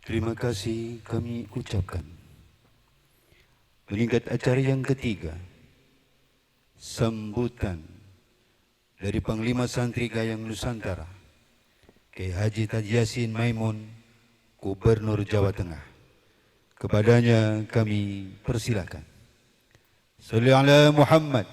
Terima kasih kami ucapkan. Meningkat acara yang ketiga, sambutan dari Panglima Santri Gayeng Nusantara, Kiai Haji Taji Yasin Maimun, Gubernur Jawa Tengah. Kepadanya kami persilakan. Shalli ala Muhammad.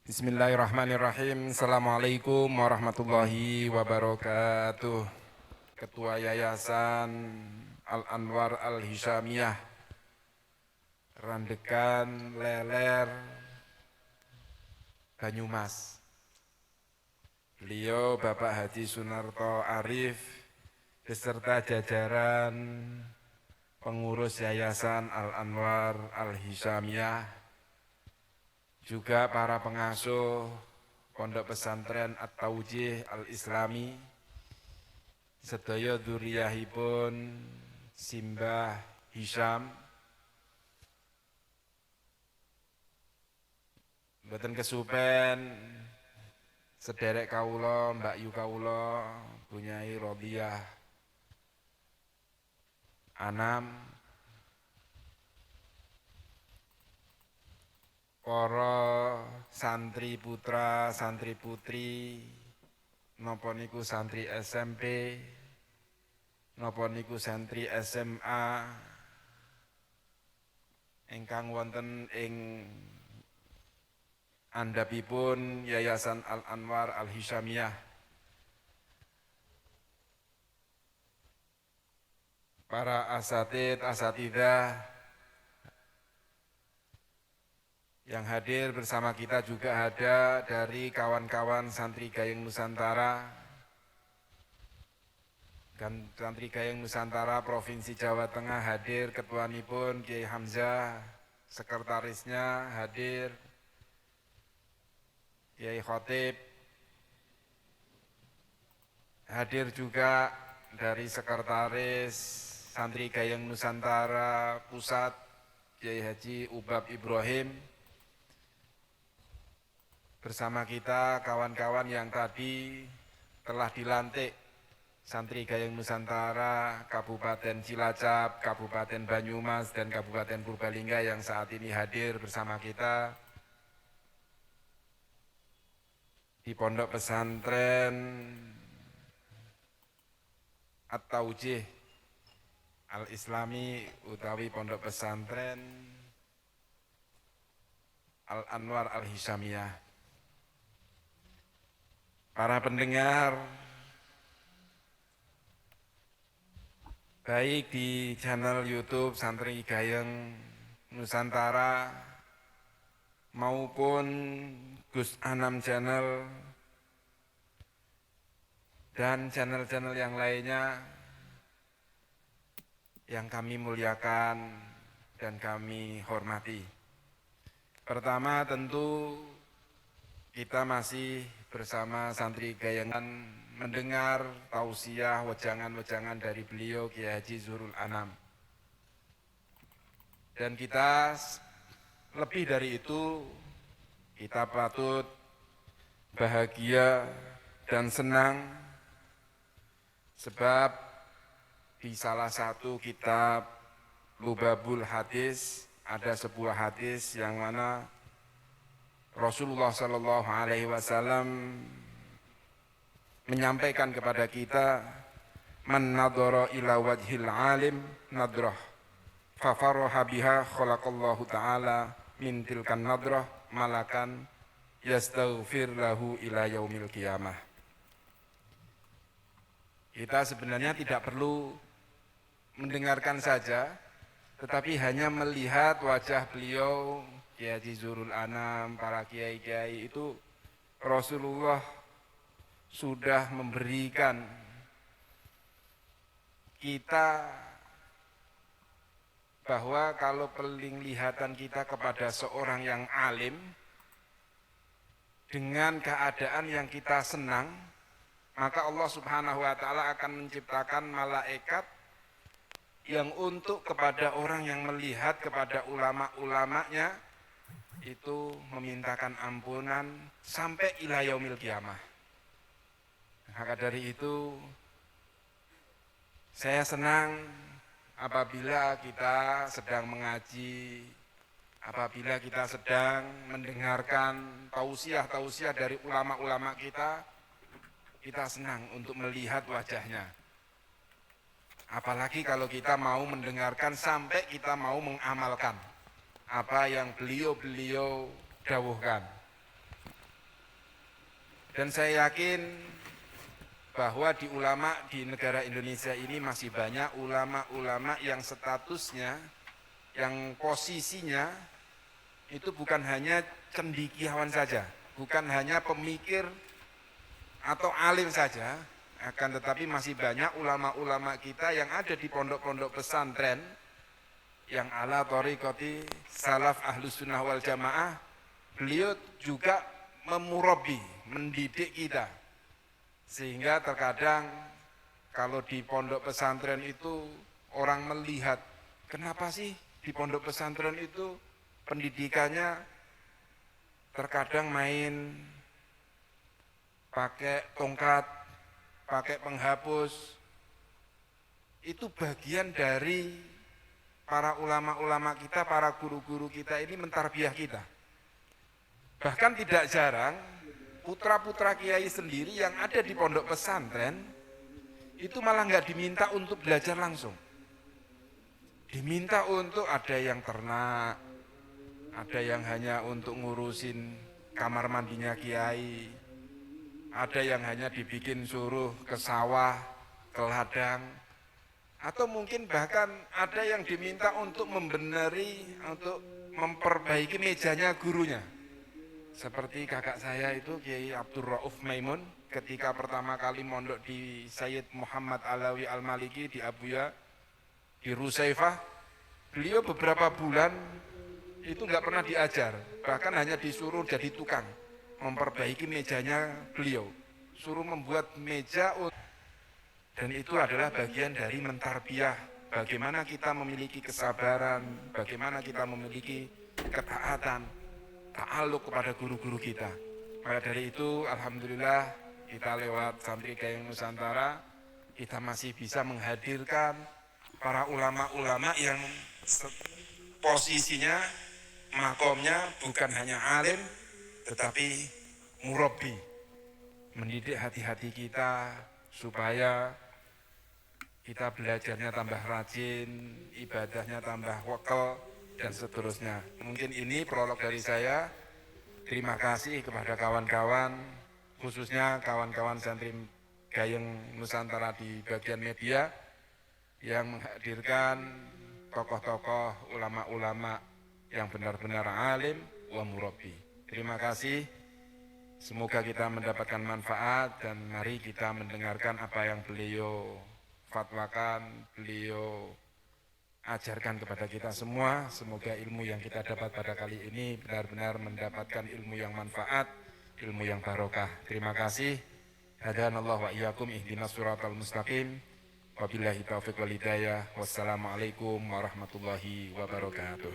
Bismillahirrahmanirrahim. Assalamualaikum warahmatullahi wabarakatuh. Ketua Yayasan Al-Anwar Al-Hisyamiyah Randekan Leler Banyumas. Beliau Bapak Haji Sunarto Arif beserta jajaran pengurus Yayasan Al-Anwar Al-Hisyamiyah, juga para pengasuh Pondok Pesantren At-Taujih Al-Islami, sedaya dzurriyyahipun Simbah Hisyam, mboten kesupen sederek kawula, Mbak Yu kawula, Bu Nyai Rodiyah Anam, para santri putra, santri putri, napa niku santri SMP, napa niku santri SMA, ingkang wonten ing andhapipun Yayasan Al-Anwar Al-Hisyamiyah, para asatidz, asatidzah yang hadir bersama kita, juga ada dari kawan-kawan Santri Gayeng Nusantara, dan Santri Gayeng Nusantara Provinsi Jawa Tengah hadir ketuanipun Kiai Hamzah, sekretarisnya hadir Kiai Khotib, hadir juga dari sekretaris Santri Gayeng Nusantara Pusat Kiai Haji Ubab Ibrahim. Bersama kita kawan-kawan yang tadi telah dilantik Santri Gayeng Nusantara Kabupaten Cilacap, Kabupaten Banyumas, dan Kabupaten Purbalingga yang saat ini hadir bersama kita di Pondok Pesantren At-Taujih Al-Islami utawi Pondok Pesantren Al-Anwar Al-Hisyamiyah. Para pendengar, baik di channel YouTube Santri Gayeng Nusantara maupun Gus Anam Channel dan channel-channel yang lainnya yang kami muliakan dan kami hormati. Pertama, tentu kita masih bersama Santri Gayengan mendengar tausiah wejangan-wejangan dari beliau Kiai Haji Zuhrul Anam. Dan kita lebih dari itu, kita patut bahagia dan senang sebab di salah satu kitab Lubabul Hadis ada sebuah hadis yang mana Rasulullah Shallallahu Alaihi Wasallam menyampaikan kepada kita, man nadhara ila wajhil alim nadrah fafarraha biha khalaqallahu ta'ala min tilkan nadrah malakan yastaghfir lahu ila yaumil qiyamah. Kita sebenarnya tidak perlu mendengarkan saja, tetapi hanya melihat wajah beliau Kiai Haji Zuhrul Anam, para kiai-kiai itu, Rasulullah sudah memberikan kita bahwa kalau penglihatan kita kepada seorang yang alim dengan keadaan yang kita senang, maka Allah Subhanahu wa taala akan menciptakan malaikat yang untuk kepada orang yang melihat kepada ulama-ulamanya itu memintakan ampunan sampai ila yaumil qiyamah. Maka dari itu saya senang apabila kita sedang mengaji, apabila kita sedang mendengarkan tausiah-tausiah dari ulama-ulama kita senang untuk melihat wajahnya. Apalagi kalau kita mau mendengarkan sampai kita mau mengamalkan apa yang beliau-beliau dawuhkan. Dan saya yakin bahwa di ulama di negara Indonesia ini masih banyak ulama-ulama yang statusnya, yang posisinya itu bukan hanya cendekiawan saja, bukan hanya pemikir atau alim saja, akan tetapi masih banyak ulama-ulama kita yang ada di pondok-pondok pesantren yang ala thariqati salaf ahlus sunnah wal jamaah. Beliau juga memurabi, mendidik kita, sehingga terkadang kalau di pondok pesantren itu orang melihat, kenapa sih di pondok pesantren itu pendidikannya terkadang main pakai tongkat, pakai penghapus. Itu bagian dari para ulama-ulama kita, para guru-guru kita ini mentarbiah kita. Bahkan tidak jarang putra-putra kiai sendiri yang ada di pondok pesantren itu malah nggak diminta untuk belajar langsung. Diminta untuk ada yang ternak, ada yang hanya untuk ngurusin kamar mandinya kiai, ada yang hanya dibikin suruh ke sawah, ke ladang, atau mungkin bahkan ada yang diminta untuk membenari, untuk memperbaiki mejanya gurunya. Seperti kakak saya itu Kiai Abdul Rauf Maimun, ketika pertama kali mondok di Sayyid Muhammad Alawi Al-Maliki di Abuya, di Rusaifah, beliau beberapa bulan itu nggak pernah diajar, bahkan hanya disuruh jadi tukang, memperbaiki mejanya beliau, suruh membuat meja, dan itu adalah bagian dari mentarbiah bagaimana kita memiliki kesabaran, bagaimana kita memiliki ketaatan, ta'aluk kepada guru-guru kita. Maka dari itu alhamdulillah kita lewat Santri Gayeng Nusantara kita masih bisa menghadirkan para ulama-ulama yang posisinya, makomnya bukan hanya alim tetapi murabbi, mendidik hati-hati kita supaya kita belajarnya tambah rajin, ibadahnya tambah wekel, dan seterusnya. Mungkin ini prolog dari saya. Terima kasih kepada kawan-kawan, khususnya kawan-kawan Santri Gayeng Nusantara di bagian media yang menghadirkan tokoh-tokoh ulama-ulama yang benar-benar alim wa murabbi. Terima kasih. Semoga kita mendapatkan manfaat dan mari kita mendengarkan apa yang beliau fatwakan, beliau ajarkan kepada kita semua. Semoga ilmu yang kita dapat pada kali ini benar-benar mendapatkan ilmu yang manfaat, ilmu yang barokah. Terima kasih. Hadanallahu wa iyyakum ihdinas siratal mustaqim. Wabillahi taufiq wal hidayah. Wassalamualaikum warahmatullahi wabarakatuh.